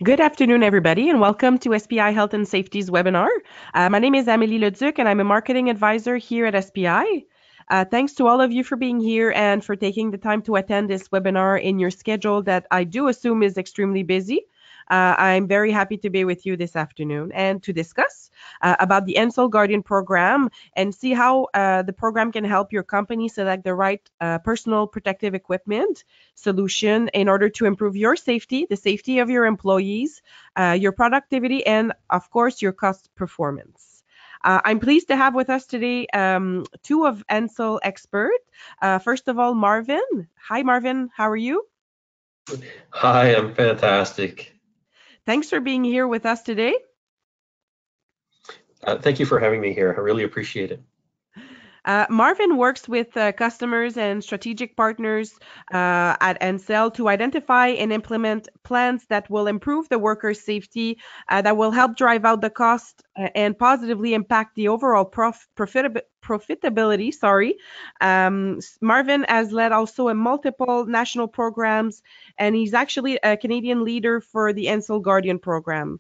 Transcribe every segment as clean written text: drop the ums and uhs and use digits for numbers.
Good afternoon, everybody, and welcome to SPI Health and Safety's webinar. My name is Amélie Leduc, and I'm a marketing advisor here at SPI. Thanks to all of you for being here and for taking the time to attend this webinar in your schedule that I do assume is extremely busy. I'm very happy to be with you this afternoon and to discuss about the Ansell Guardian program and see how the program can help your company select the right personal protective equipment solution in order to improve your safety, the safety of your employees, your productivity, and of course, your cost performance. I'm pleased to have with us today two of Ansell experts. First of all, Marvin. Hi, Marvin. How are you? Hi, I'm fantastic. Thanks for being here with us today. Thank you for having me here. I really appreciate it. Marvin works with customers and strategic partners at Ansell to identify and implement plans that will improve the workers' safety, that will help drive out the cost and positively impact the overall profitability. Marvin has led also in multiple national programs, and he's actually a Canadian leader for the Ansell Guardian program.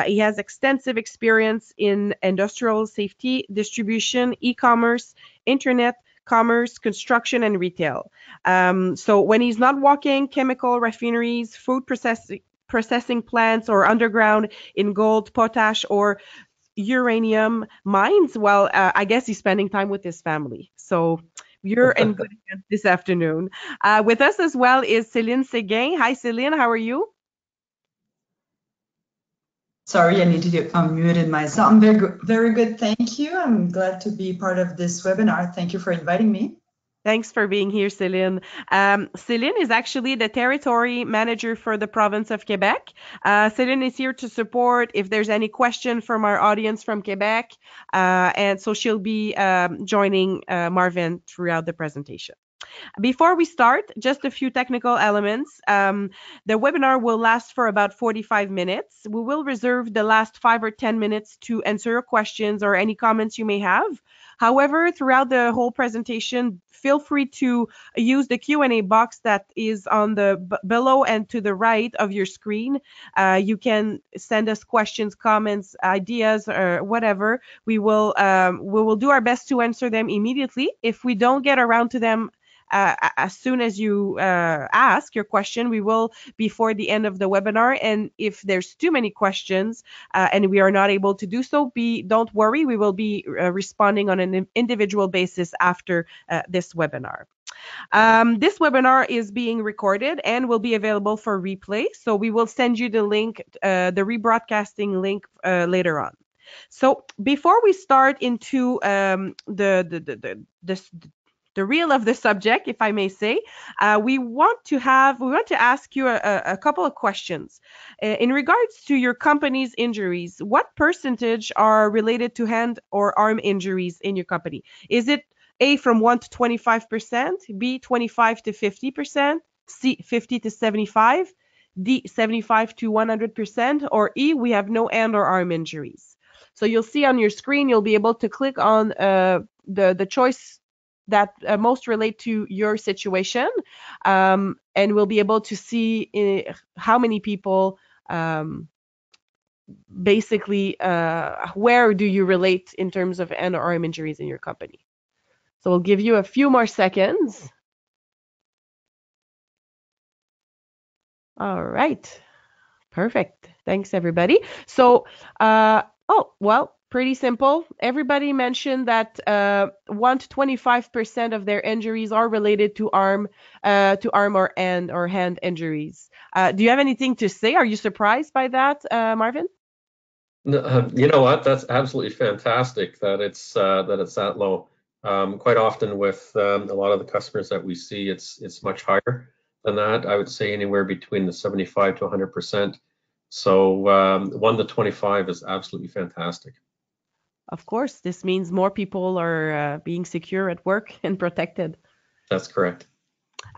He has extensive experience in industrial safety, distribution, e-commerce, internet, commerce, construction, and retail. So when he's not walking chemical refineries, food processing plants, or underground in gold, potash, or uranium mines, well, I guess he's spending time with his family. So you're in good hands this afternoon. With us as well is Céline Séguin. Hi, Céline. How are you? Sorry, I needed to unmuted myself. I'm very good, thank you. I'm glad to be part of this webinar. Thank you for inviting me. Thanks for being here, Céline. Céline is actually the territory manager for the province of Quebec. Céline is here to support if there's any question from our audience from Quebec. And so she'll be joining Marvin throughout the presentation. Before we start, just a few technical elements. The webinar will last for about 45 minutes. We will reserve the last 5 or 10 minutes to answer your questions or any comments you may have. However, throughout the whole presentation, feel free to use the Q&A box that is on the below and to the right of your screen. You can send us questions, comments, ideas, or whatever. We will do our best to answer them immediately. If we don't get around to them as soon as you ask your question, we will before the end of the webinar. And if there's too many questions and we are not able to do so, don't worry, we will be responding on an individual basis after this webinar. This webinar is being recorded and will be available for replay. So we will send you the link, the rebroadcasting link later on. So before we start into the real of the subject, if I may say, we want to ask you a couple of questions in regards to your company's injuries. What percentage are related to hand or arm injuries in your company? Is it A, from 1 to 25%, B, 25 to 50%, C, 50 to 75, D, 75 to 100%, or E, we have no hand or arm injuries? So you'll see on your screen, you'll be able to click on the choice that most relate to your situation, and we'll be able to see how many people basically where do you relate in terms of hand or arm injuries in your company. So we'll give you a few more seconds. All right, perfect. Thanks, everybody. So pretty simple. Everybody mentioned that 1 to 25% of their injuries are related to arm or hand injuries. Do you have anything to say? Are you surprised by that, Marvin? No, you know what? That's absolutely fantastic that it's that low. Quite often with a lot of the customers that we see, it's much higher than that. I would say anywhere between the 75 to 100%. So 1 to 25 is absolutely fantastic. Of course, this means more people are being secure at work and protected. That's correct.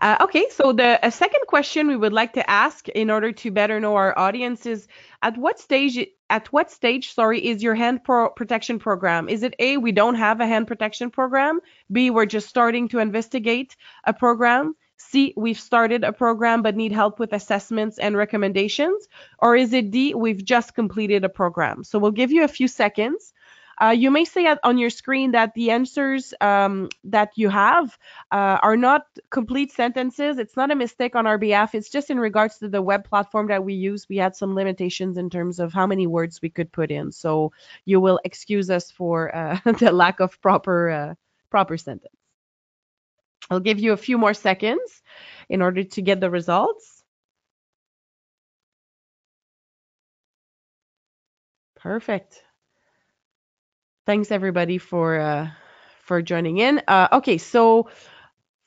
Okay, so a second question we would like to ask in order to better know our audience is at what stage is your hand protection program? Is it A, we don't have a hand protection program, B, we're just starting to investigate a program, C, we've started a program but need help with assessments and recommendations? Or is it D, we've just completed a program? So we'll give you a few seconds. You may say on your screen that the answers that you have are not complete sentences. It's not a mistake on our behalf. It's just in regards to the web platform that we use. We had some limitations in terms of how many words we could put in. So you will excuse us for the lack of proper sentence. I'll give you a few more seconds in order to get the results. Perfect. Thanks everybody for joining in. Okay, so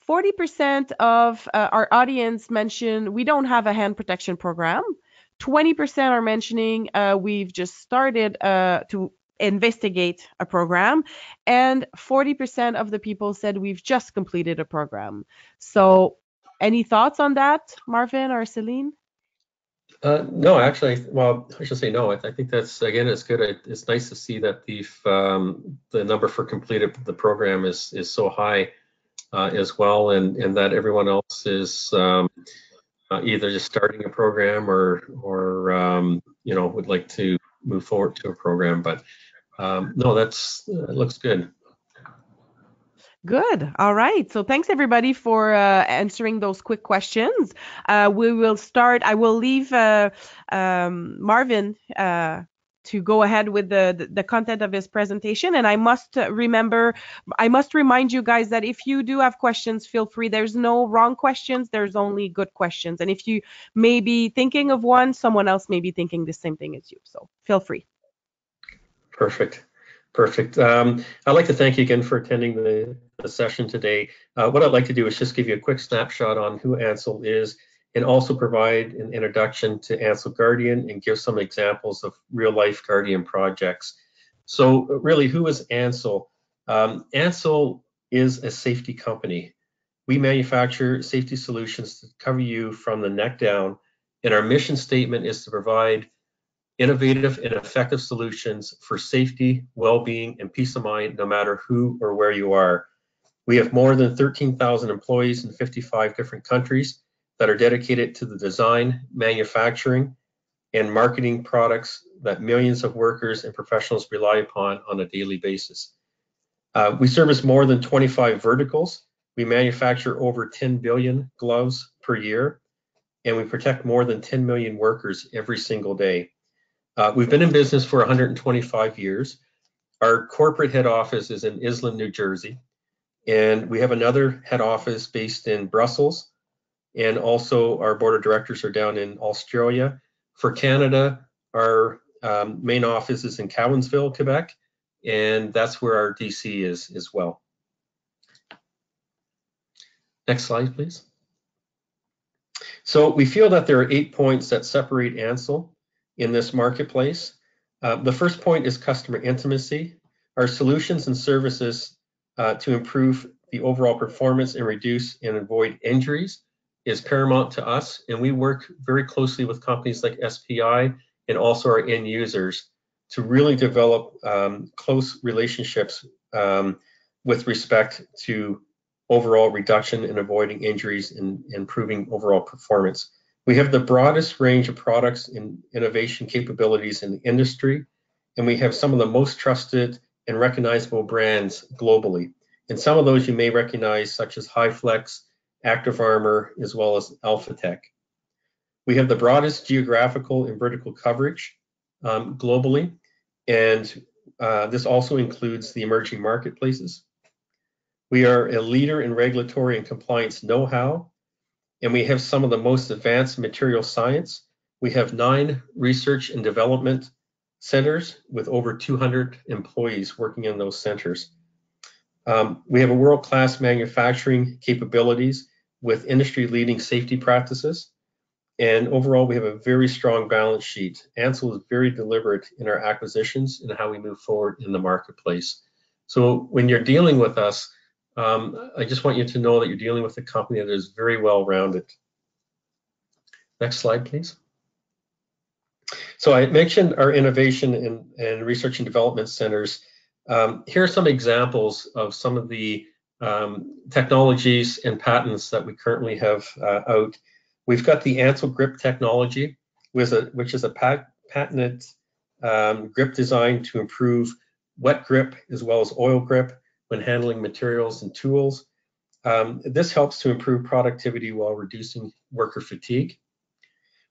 40% of our audience mentioned we don't have a hand protection program. 20% are mentioning we've just started to investigate a program, and 40% of the people said we've just completed a program. So any thoughts on that, Marvin or Celine? No, actually, well, I should say no. I think that's, again, it's good. It's nice to see that the number for completed the program is so high as well, and that everyone else is either just starting a program or would like to move forward to a program. But no, it looks good. Good. All right. So thanks everybody for answering those quick questions. We will start. I will leave Marvin to go ahead with the content of his presentation. And I must remind you guys that if you do have questions, feel free. There's no wrong questions. There's only good questions. And if you may be thinking of one, someone else may be thinking the same thing as you. So feel free. Perfect. I'd like to thank you again for attending the session today. What I'd like to do is just give you a quick snapshot on who Ansell is, and also provide an introduction to Ansell Guardian and give some examples of real-life Guardian projects. So really, who is Ansell? Ansell is a safety company. We manufacture safety solutions to cover you from the neck down, and our mission statement is to provide innovative and effective solutions for safety, well-being, and peace of mind, no matter who or where you are. We have more than 13,000 employees in 55 different countries that are dedicated to the design, manufacturing, and marketing products that millions of workers and professionals rely upon on a daily basis. We service more than 25 verticals. We manufacture over 10 billion gloves per year, and we protect more than 10 million workers every single day. We've been in business for 125 years. Our corporate head office is in Islip, New Jersey, and we have another head office based in Brussels, and also our board of directors are down in Australia. For Canada, our main office is in Cowansville, Quebec, and that's where our DC is as well. Next slide, please. So we feel that there are 8 points that separate Ansell in this marketplace. The first point is customer intimacy. Our solutions and services to improve the overall performance and reduce and avoid injuries is paramount to us, and we work very closely with companies like SPI and also our end users to really develop close relationships with respect to overall reduction and avoiding injuries and improving overall performance. We have the broadest range of products and innovation capabilities in the industry, and we have some of the most trusted and recognizable brands globally. And some of those you may recognize, such as HighFlex, Active Armor, as well as AlphaTech. We have the broadest geographical and vertical coverage globally, and this also includes the emerging marketplaces. We are a leader in regulatory and compliance know-how, and we have some of the most advanced material science. We have 9 research and development centers with over 200 employees working in those centers. We have a world-class manufacturing capabilities with industry-leading safety practices. And overall, we have a very strong balance sheet. Ansell is very deliberate in our acquisitions and how we move forward in the marketplace. So when you're dealing with us, I just want you to know that you're dealing with a company that is very well-rounded. Next slide, please. So I mentioned our innovation and research and development centers. Here are some examples of some of the technologies and patents that we currently have out. We've got the Ansell grip technology, which is a patented grip designed to improve wet grip as well as oil grip when handling materials and tools. This helps to improve productivity while reducing worker fatigue.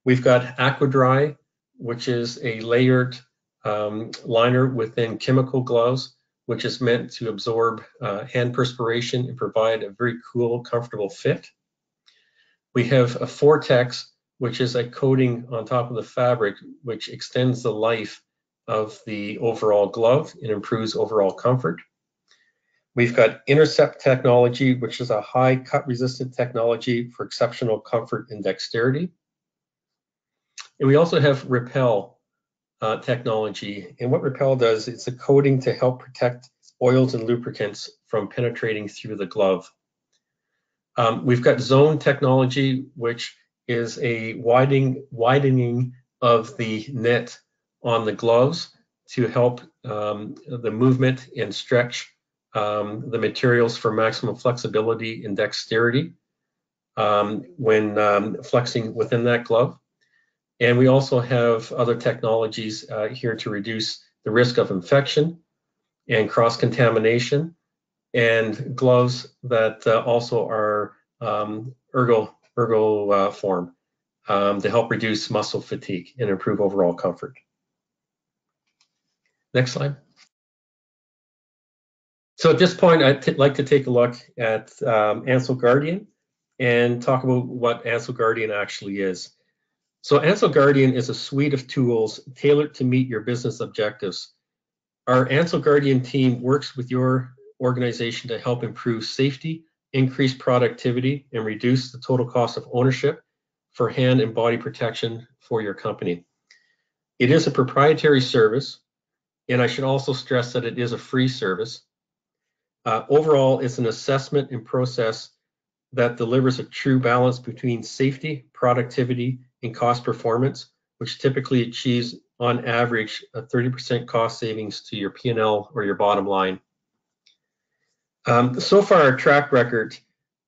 We've got AquaDry, which is a layered liner within chemical gloves, which is meant to absorb hand perspiration and provide a very cool, comfortable fit. We have a Vortex, which is a coating on top of the fabric, which extends the life of the overall glove and improves overall comfort. We've got Intercept technology, which is a high cut-resistant technology for exceptional comfort and dexterity. And we also have Repel technology. And what Repel does, it's a coating to help protect oils and lubricants from penetrating through the glove. We've got Zone technology, which is a widening of the net on the gloves to help the movement and stretch the materials for maximum flexibility and dexterity when flexing within that glove. And we also have other technologies here to reduce the risk of infection and cross-contamination, and gloves that also are ergo form to help reduce muscle fatigue and improve overall comfort. Next slide. So at this point, I'd like to take a look at Ansell Guardian and talk about what Ansell Guardian actually is. So Ansell Guardian is a suite of tools tailored to meet your business objectives. Our Ansell Guardian team works with your organization to help improve safety, increase productivity, and reduce the total cost of ownership for hand and body protection for your company. It is a proprietary service, and I should also stress that it is a free service. Overall, it's an assessment and process that delivers a true balance between safety, productivity, and cost performance, which typically achieves on average a 30% cost savings to your P&L or your bottom line. So far, our track record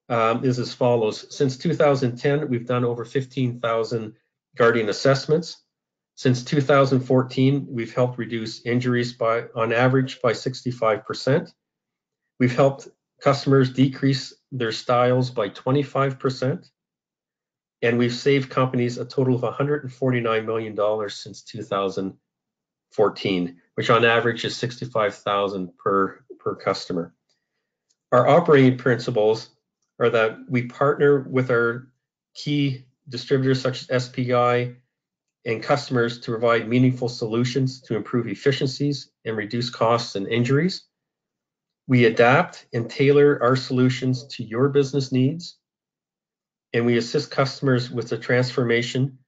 is as follows. Since 2010, we've done over 15,000 Guardian assessments. Since 2014, we've helped reduce injuries on average by 65%. We've helped customers decrease their styles by 25%. And we've saved companies a total of $149 million since 2014, which on average is $65,000 per customer. Our operating principles are that we partner with our key distributors such as SPI and customers to provide meaningful solutions to improve efficiencies and reduce costs and injuries. We adapt and tailor our solutions to your business needs, and we assist customers with the transformation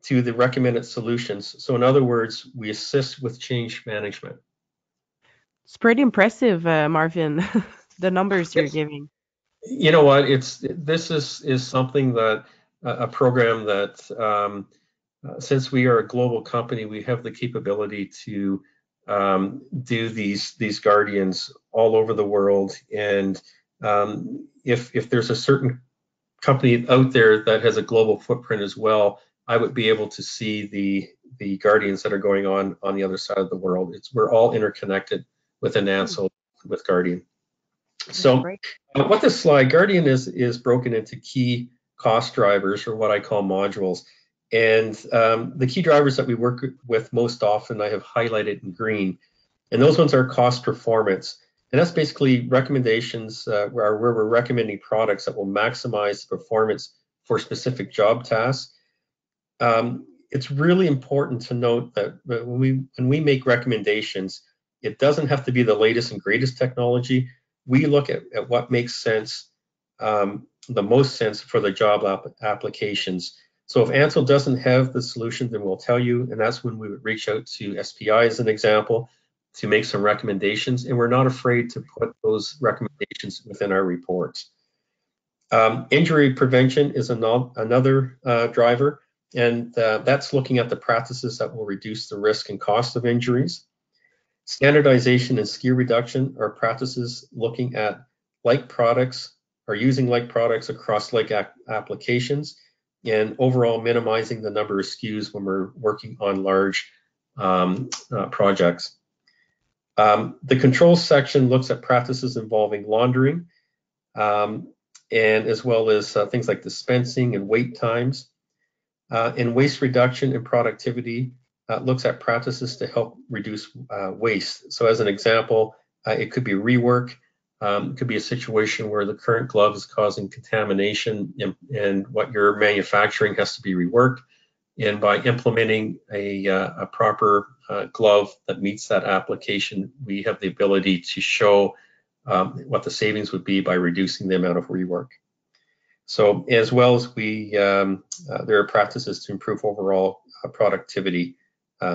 to the recommended solutions. So in other words, we assist with change management. It's pretty impressive, Marvin, the numbers you're giving. You know what? This is something that a program that since we are a global company, we have the capability to do these Guardians all over the world. And if there's a certain company out there that has a global footprint as well, I would be able to see the Guardians that are going on the other side of the world. We're all interconnected within Ansell with Guardian. So what this slide, Guardian is broken into key cost drivers, or what I call modules. And the key drivers that we work with most often, I have highlighted in green. And those ones are cost performance. And that's basically recommendations where we're recommending products that will maximize the performance for specific job tasks. It's really important to note that when we make recommendations, it doesn't have to be the latest and greatest technology. We look at what makes sense, the most sense for the job applications. So if Ansell doesn't have the solution, then we'll tell you, and that's when we would reach out to SPI as an example to make some recommendations, and we're not afraid to put those recommendations within our reports. Injury prevention is another driver, and that's looking at the practices that will reduce the risk and cost of injuries. Standardization and skill reduction are practices looking at like products, are using like products across like applications, and overall minimizing the number of SKUs when we're working on large projects. The controls section looks at practices involving laundering, and as well as things like dispensing and wait times. And waste reduction and productivity looks at practices to help reduce waste. So as an example, it could be rework. It could be a situation where the current glove is causing contamination, and what you're manufacturing has to be reworked. And by implementing a proper glove that meets that application, we have the ability to show what the savings would be by reducing the amount of rework. So as well as there are practices to improve overall productivity,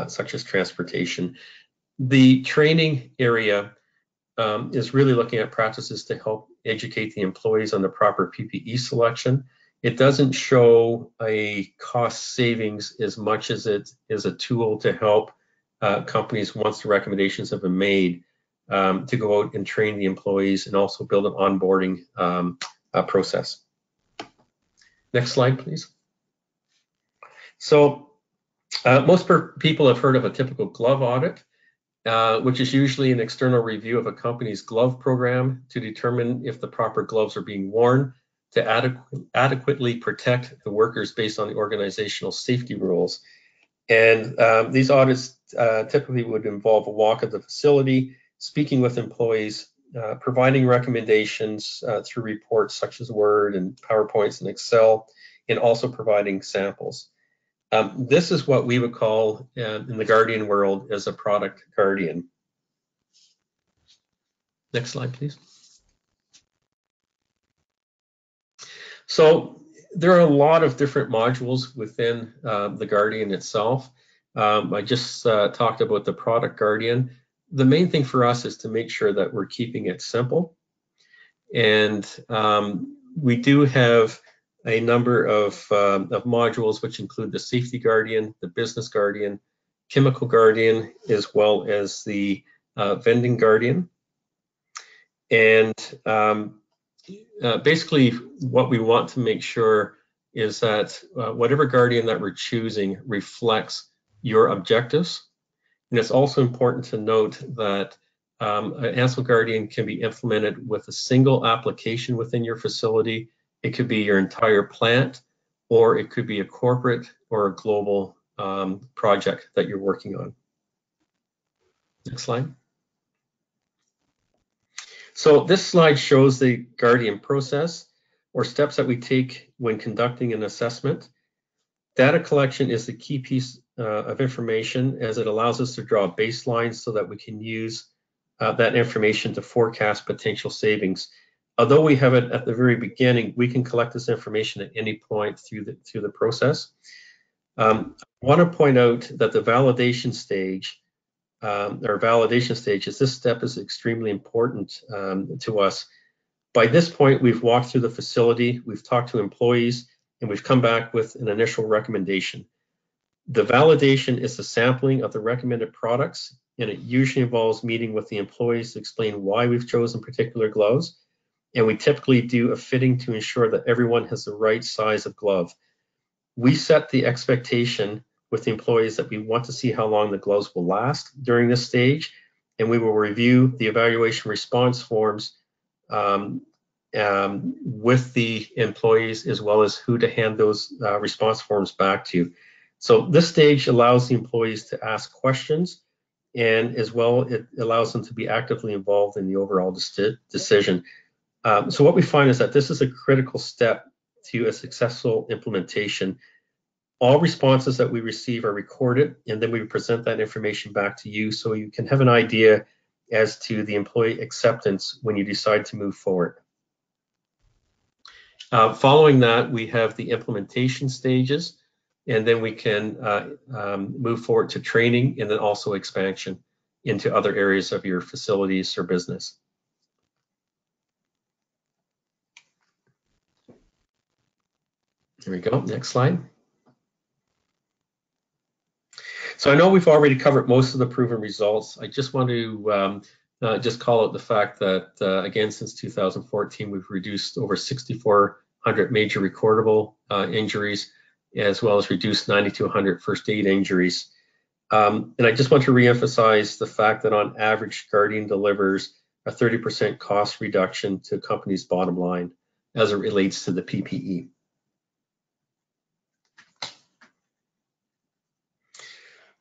such as transportation. The training area is really looking at practices to help educate the employees on the proper PPE selection. It doesn't show a cost savings as much as it is a tool to help companies, once the recommendations have been made, to go out and train the employees and also build an onboarding process. Next slide, please. So most people have heard of a typical glove audit, which is usually an external review of a company's glove program to determine if the proper gloves are being worn to adequately protect the workers based on the organizational safety rules. And these audits typically would involve a walk of the facility, speaking with employees, providing recommendations through reports such as Word and PowerPoints and Excel, and also providing samples. This is what we would call in the Guardian world as a product guardian. Next slide, please. So there are a lot of different modules within the Guardian itself. I just talked about the product guardian. The main thing for us is to make sure that we're keeping it simple. And we do have a number of modules, which include the safety guardian, the business guardian, chemical guardian, as well as the vending guardian. And basically what we want to make sure is that whatever guardian that we're choosing reflects your objectives. And it's also important to note that an Ansell Guardian can be implemented with a single application within your facility. It could be your entire plant, or it could be a corporate or a global project that you're working on. Next slide. So this slide shows the Guardian process, or steps that we take when conducting an assessment. Data collection is the key piece of information, as it allows us to draw baselines so that we can use that information to forecast potential savings. Although we have it at the very beginning, we can collect this information at any point through the process. I want to point out that the validation stage, is this step is extremely important to us. By this point, we've walked through the facility, we've talked to employees, and we've come back with an initial recommendation. The validation is the sampling of the recommended products, and it usually involves meeting with the employees to explain why we've chosen particular gloves. And we typically do a fitting to ensure that everyone has the right size of glove. We set the expectation with the employees that we want to see how long the gloves will last during this stage, and we will review the evaluation response forms with the employees, as well as who to hand those response forms back to. So this stage allows the employees to ask questions, and as well, it allows them to be actively involved in the overall decision. So what we find is that this is a critical step to a successful implementation. All responses that we receive are recorded, and then we present that information back to you so you can have an idea as to the employee acceptance when you decide to move forward. Following that, we have the implementation stages, and then we can move forward to training, and then also expansion into other areas of your facilities or business. There we go, next slide. So I know we've already covered most of the proven results. I just want to just call out the fact that, again, since 2014, we've reduced over 6,400 major recordable injuries, as well as reduced 9,200 first aid injuries. And I just want to reemphasize the fact that on average, Guardian delivers a 30% cost reduction to a company's bottom line as it relates to the PPE.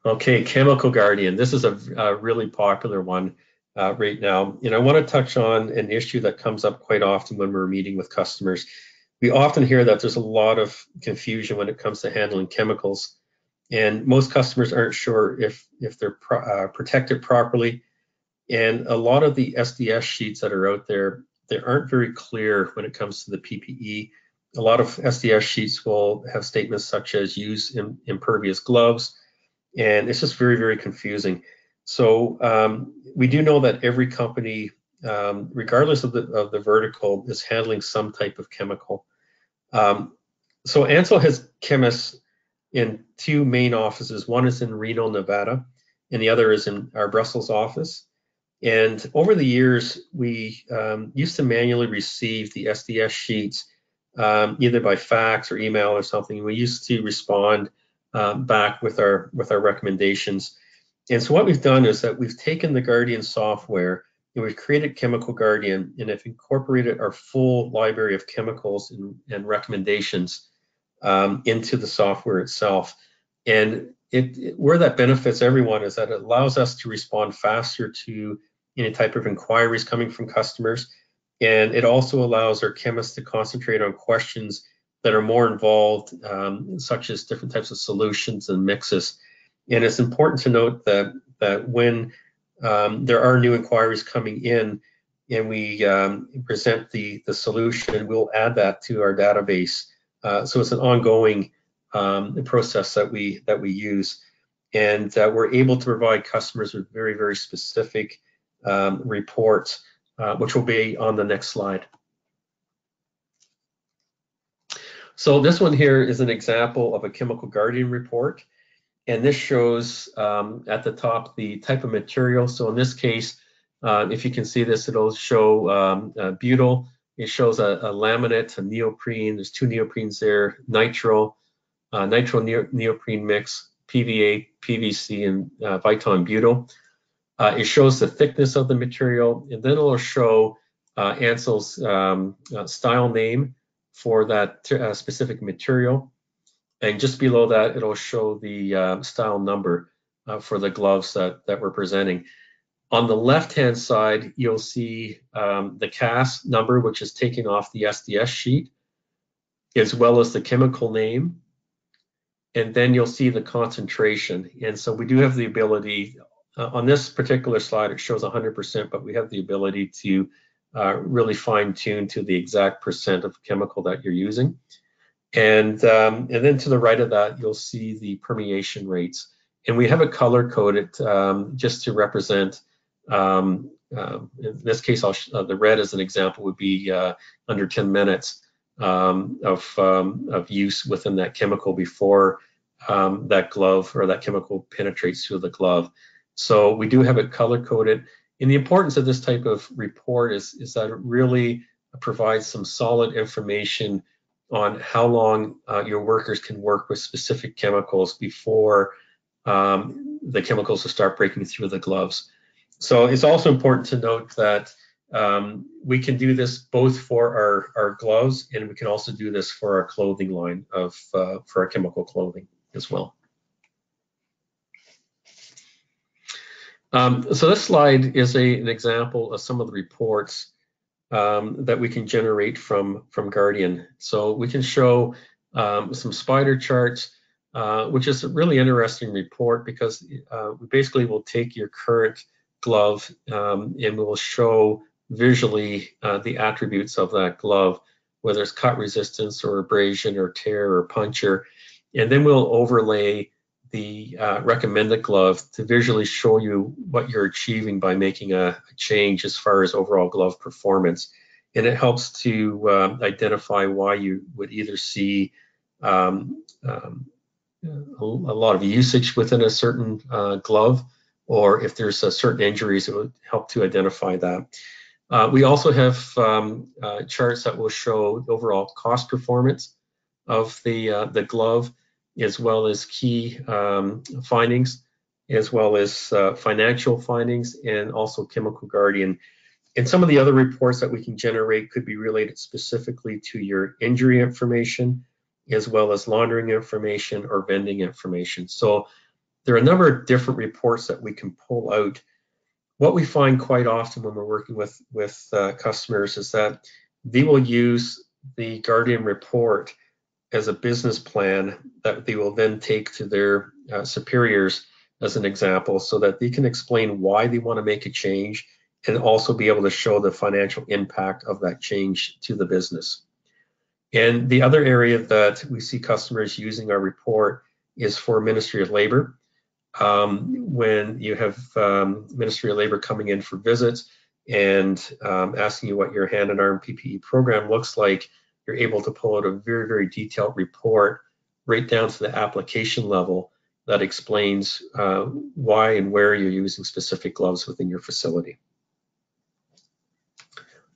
Okay, Chemical Guardian. This is a really popular one right now. And I want to touch on an issue that comes up quite often when we're meeting with customers. We often hear that there's a lot of confusion when it comes to handling chemicals. And most customers aren't sure if they're protected properly. And a lot of the SDS sheets that are out there, they aren't very clear when it comes to the PPE. A lot of SDS sheets will have statements such as use impervious gloves, and it's just very, very confusing. So we do know that every company, regardless of the vertical, is handling some type of chemical. So Ansell has chemists in two main offices. One is in Reno, Nevada, and the other is in our Brussels office. And over the years, we used to manually receive the SDS sheets either by fax or email or something. We used to respond back with our recommendations. And so what we've done is that we've taken the Guardian software and we've created Chemical Guardian and have incorporated our full library of chemicals and recommendations into the software itself. And where that benefits everyone is that it allows us to respond faster to any type of inquiries coming from customers. And it also allows our chemists to concentrate on questions that are more involved, such as different types of solutions and mixes. And it's important to note that when there are new inquiries coming in and we present the solution, we'll add that to our database. So it's an ongoing process that we use. And we're able to provide customers with very, very specific reports, which will be on the next slide. So this one here is an example of a Chemical Guardian report. And this shows at the top the type of material. So in this case, if you can see this, it'll show butyl. It shows a laminate, a neoprene. There's two neoprenes there, nitro neoprene mix, PVA, PVC, and Viton butyl. It shows the thickness of the material, and then it'll show Ansell's style name for that specific material. And just below that, it'll show the style number for the gloves that we're presenting. On the left-hand side, you'll see the CAS number, which is taken off the SDS sheet, as well as the chemical name. And then you'll see the concentration. And so we do have the ability, on this particular slide, it shows 100%, but we have the ability to really fine-tune to the exact percent of chemical that you're using. And then to the right of that, you'll see the permeation rates. And we have it color-coded just to represent, in this case, the red as an example would be under 10 minutes of use within that chemical before that glove or that chemical penetrates through the glove. So we do have it color-coded. And the importance of this type of report is that it really provides some solid information on how long your workers can work with specific chemicals before the chemicals will start breaking through the gloves. So it's also important to note that we can do this both for our gloves, and we can also do this for our clothing line for our chemical clothing as well. So this slide is an example of some of the reports that we can generate from Guardian. So we can show some spider charts, which is a really interesting report because we basically will take your current glove and we'll show visually the attributes of that glove, whether it's cut resistance or abrasion or tear or puncture. And then we'll overlay the recommended glove to visually show you what you're achieving by making a change as far as overall glove performance. And it helps to identify why you would either see a lot of usage within a certain glove or if there's certain injuries, it would help to identify that. We also have charts that will show the overall cost performance of the glove, as well as key findings, as well as financial findings, and also Chemical Guardian. And some of the other reports that we can generate could be related specifically to your injury information, as well as laundering information or vending information. So there are a number of different reports that we can pull out. What we find quite often when we're working with customers is that they will use the Guardian report as a business plan that they will then take to their superiors as an example, so that they can explain why they want to make a change and also be able to show the financial impact of that change to the business. And the other area that we see customers using our report is for Ministry of Labor. When you have Ministry of Labor coming in for visits and asking you what your hand and arm PPE program looks like, you're able to pull out a very, very detailed report right down to the application level that explains why and where you're using specific gloves within your facility.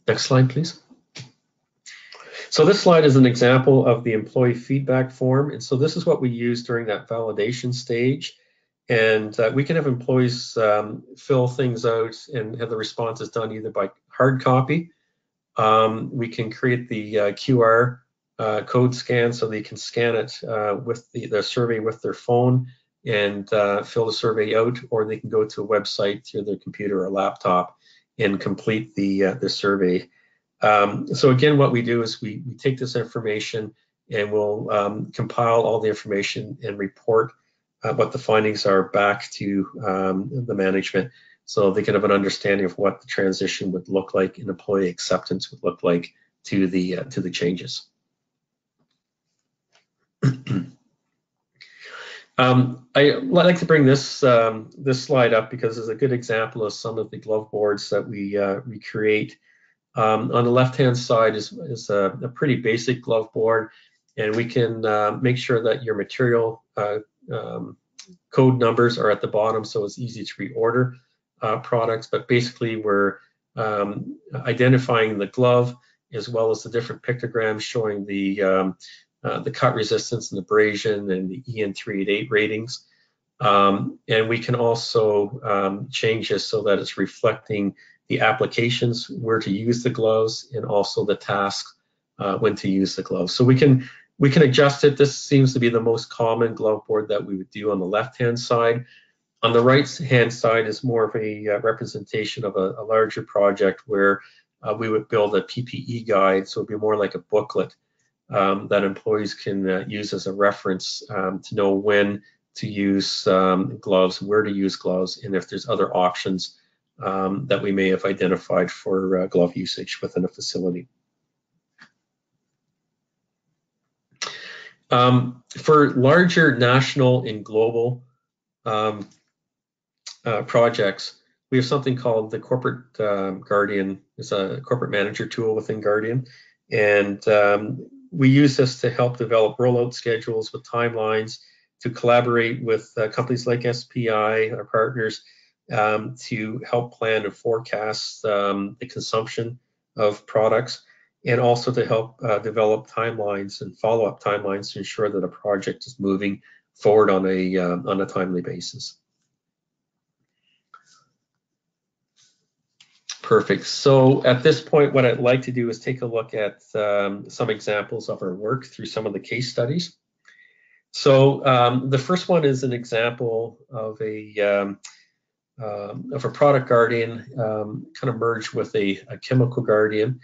Next slide, please. So this slide is an example of the employee feedback form. And so this is what we use during that validation stage. And we can have employees fill things out and have the responses done either by hard copy. We can create the QR code scan so they can scan it with the survey with their phone and fill the survey out, or they can go to a website through their computer or laptop and complete the survey. So again, what we do is we take this information and we'll compile all the information and report what the findings are back to the management, so they can have an understanding of what the transition would look like and employee acceptance would look like to the changes. I like to bring this this slide up because it's a good example of some of the glove boards that we create. On the left-hand side is a pretty basic glove board, and we can make sure that your material code numbers are at the bottom, so it's easy to reorder products. But basically, we're identifying the glove as well as the different pictograms showing the cut resistance and abrasion and the EN 388 ratings. And we can also change this so that it's reflecting the applications, where to use the gloves, and also the tasks when to use the gloves. So we can adjust it. This seems to be the most common glove board that we would do on the left-hand side. On the right-hand side is more of a representation of a larger project where we would build a PPE guide. So it'd be more like a booklet that employees can use as a reference to know when to use gloves, where to use gloves, and if there's other options that we may have identified for glove usage within a facility. For larger national and global projects, we have something called the Corporate Guardian. It's a corporate manager tool within Guardian, and we use this to help develop rollout schedules with timelines, to collaborate with companies like SPI, our partners, to help plan and forecast the consumption of products, and also to help develop timelines and follow-up timelines to ensure that a project is moving forward on a timely basis. Perfect. So at this point, what I'd like to do is take a look at some examples of our work through some of the case studies. So the first one is an example of a product guardian kind of merged with a chemical guardian.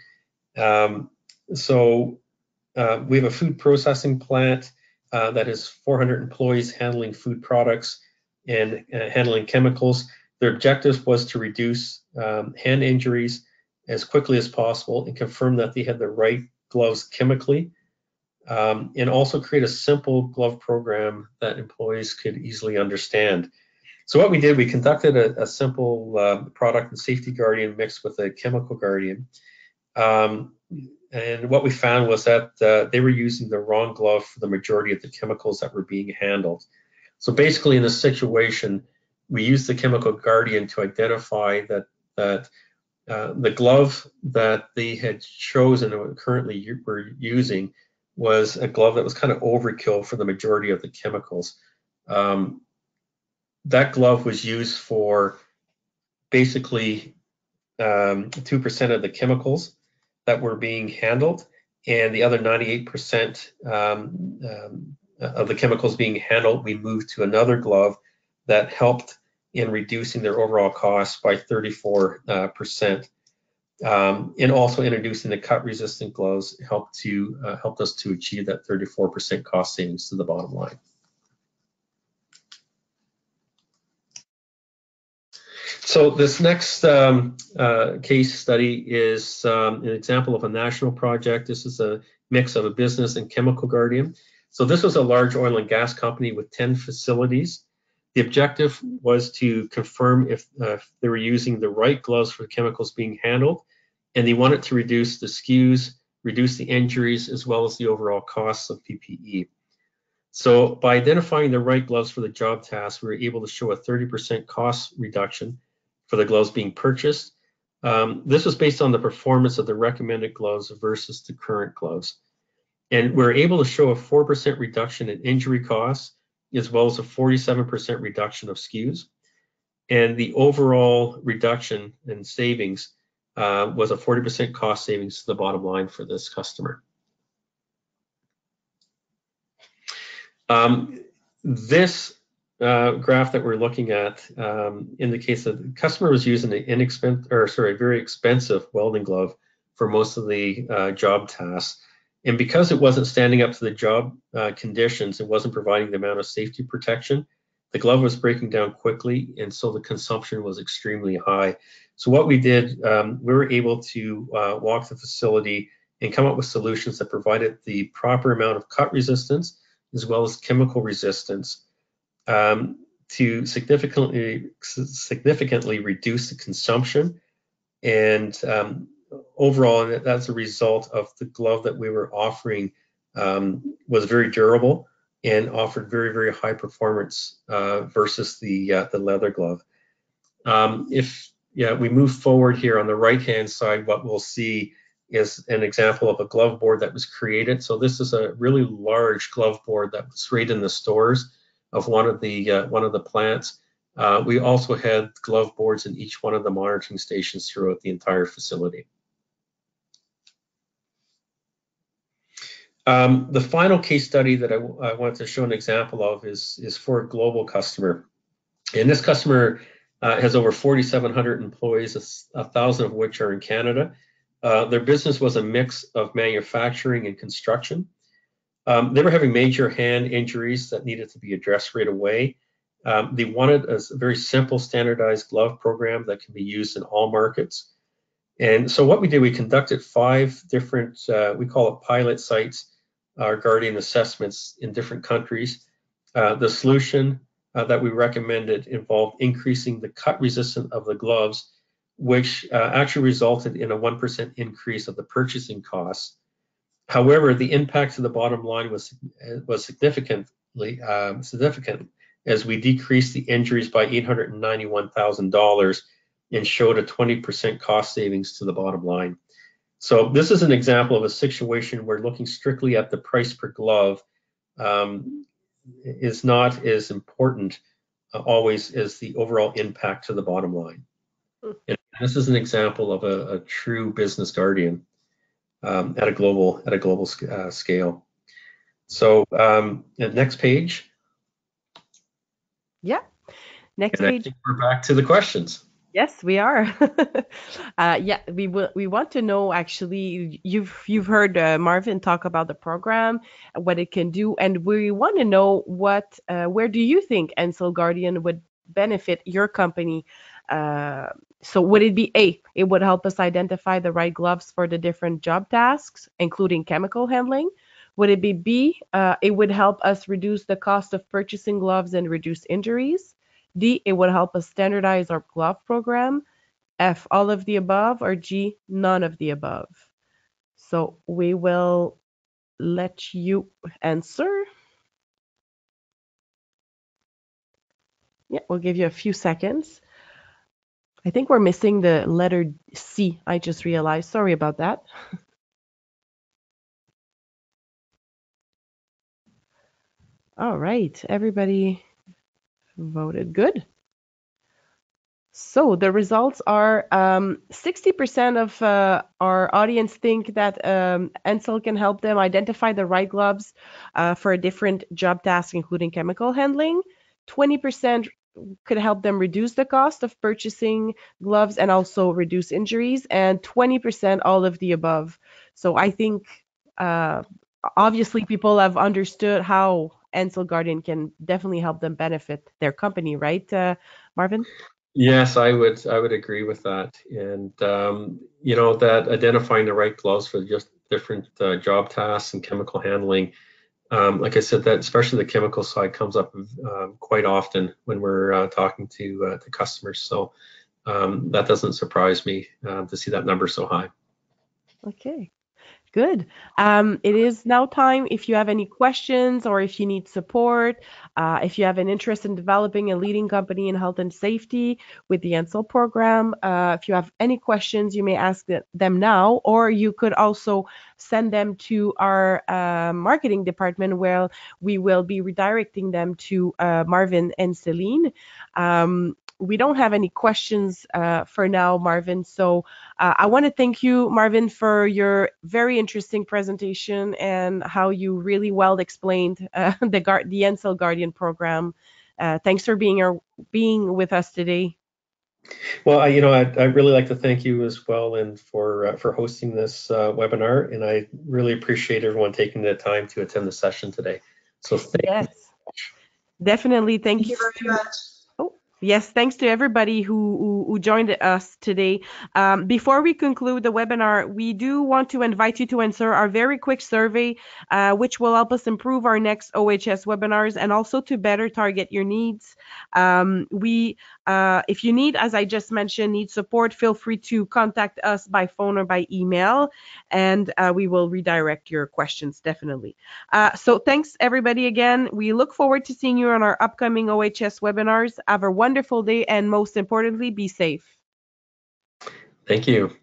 So we have a food processing plant that has 400 employees handling food products and handling chemicals. Their objective was to reduce hand injuries as quickly as possible and confirm that they had the right gloves chemically, and also create a simple glove program that employees could easily understand. So what we did, we conducted a simple product and safety guardian mixed with a chemical guardian. And what we found was that they were using the wrong glove for the majority of the chemicals that were being handled. So basically in this situation, we used the Chemical Guardian to identify that the glove that they had chosen and currently were using was a glove that was kind of overkill for the majority of the chemicals. That glove was used for basically 2% of the chemicals that were being handled, and the other 98% of the chemicals being handled, we moved to another glove that helped in reducing their overall costs by 34%. And also introducing the cut-resistant gloves helped us to achieve that 34% cost savings to the bottom line. So this next case study is an example of a national project. This is a mix of a business and Chemical Guardian. So this was a large oil and gas company with 10 facilities. The objective was to confirm if they were using the right gloves for the chemicals being handled, and they wanted to reduce the SKUs, reduce the injuries, as well as the overall costs of PPE. So by identifying the right gloves for the job task, we were able to show a 30% cost reduction for the gloves being purchased. This was based on the performance of the recommended gloves versus the current gloves. And we're able to show a 4% reduction in injury costs, as well as a 47% reduction of SKUs. And the overall reduction in savings was a 40% cost savings to the bottom line for this customer. This graph that we're looking at indicates that the customer was using a very expensive welding glove for most of the job tasks. And because it wasn't standing up to the job conditions, it wasn't providing the amount of safety protection, the glove was breaking down quickly, and so the consumption was extremely high. So what we did, we were able to walk the facility and come up with solutions that provided the proper amount of cut resistance as well as chemical resistance to significantly reduce the consumption. And overall, as a result of the glove that we were offering was very durable and offered very, very high performance versus the leather glove. If we move forward here on the right-hand side, what we'll see is an example of a glove board that was created. So this is a really large glove board that was right in the stores of one of the plants. We also had glove boards in each one of the monitoring stations throughout the entire facility. The final case study that I want to show an example of is for a global customer. And this customer has over 4,700 employees, 1,000 of which are in Canada. Their business was a mix of manufacturing and construction. They were having major hand injuries that needed to be addressed right away. They wanted a very simple standardized glove program that can be used in all markets. And so what we did, we conducted 5 different, we call it pilot sites, our Guardian assessments in different countries. The solution that we recommended involved increasing the cut resistance of the gloves, which actually resulted in a 1% increase of the purchasing costs. However, the impact to the bottom line was significant as we decreased the injuries by $891,000 and showed a 20% cost savings to the bottom line. So this is an example of a situation where looking strictly at the price per glove is not as important always as the overall impact to the bottom line. And this is an example of a true business guardian at a global scale. So next page. Yeah, next and page. I think we're back to the questions. Yes, we are. Yeah, we want to know, actually, you've heard Marvin talk about the program, what it can do, and we want to know where do you think Ansell Guardian would benefit your company? So would it be A, it would help us identify the right gloves for the different job tasks, including chemical handling? Would it be B, it would help us reduce the cost of purchasing gloves and reduce injuries? D, it would help us standardize our glove program. F, all of the above, or G, none of the above. So we will let you answer. Yeah, we'll give you a few seconds. I think we're missing the letter C. I just realized. Sorry about that. All right, everybody voted good. So the results are 60% of our audience think that Ansell can help them identify the right gloves for a different job task, including chemical handling. 20% could help them reduce the cost of purchasing gloves and also reduce injuries, and 20% all of the above. So I think uh, obviously people have understood how Ansell Guardian can definitely help them benefit their company, right, Marvin? Yes, I would agree with that. And that identifying the right gloves for just different job tasks and chemical handling, like I said, that especially the chemical side comes up quite often when we're talking to customers. So that doesn't surprise me to see that number so high. Okay. Good. It is now time. If you have any questions or if you need support, if you have an interest in developing a leading company in health and safety with the Ansell program, if you have any questions, you may ask them now, or you could also send them to our marketing department where we will be redirecting them to Marvin and Celine. We don't have any questions for now, Marvin. So I want to thank you, Marvin, for your very interesting presentation and how you really well explained the Ansell Guardian program. Thanks for being with us today. Well, I'd really like to thank you as well, and for hosting this webinar. And I really appreciate everyone taking the time to attend the session today. So thank you. Yes, definitely. Thank Thank you you very to much. Oh, yes, thanks to everybody who joined us today. Before we conclude the webinar, we do want to invite you to answer our very quick survey, which will help us improve our next OHS webinars and also to better target your needs. If you need, as I just mentioned, need support, feel free to contact us by phone or by email, and we will redirect your questions, definitely. So thanks, everybody, again. We look forward to seeing you on our upcoming OHS webinars. Have a wonderful day, and most importantly, be safe. Thank you.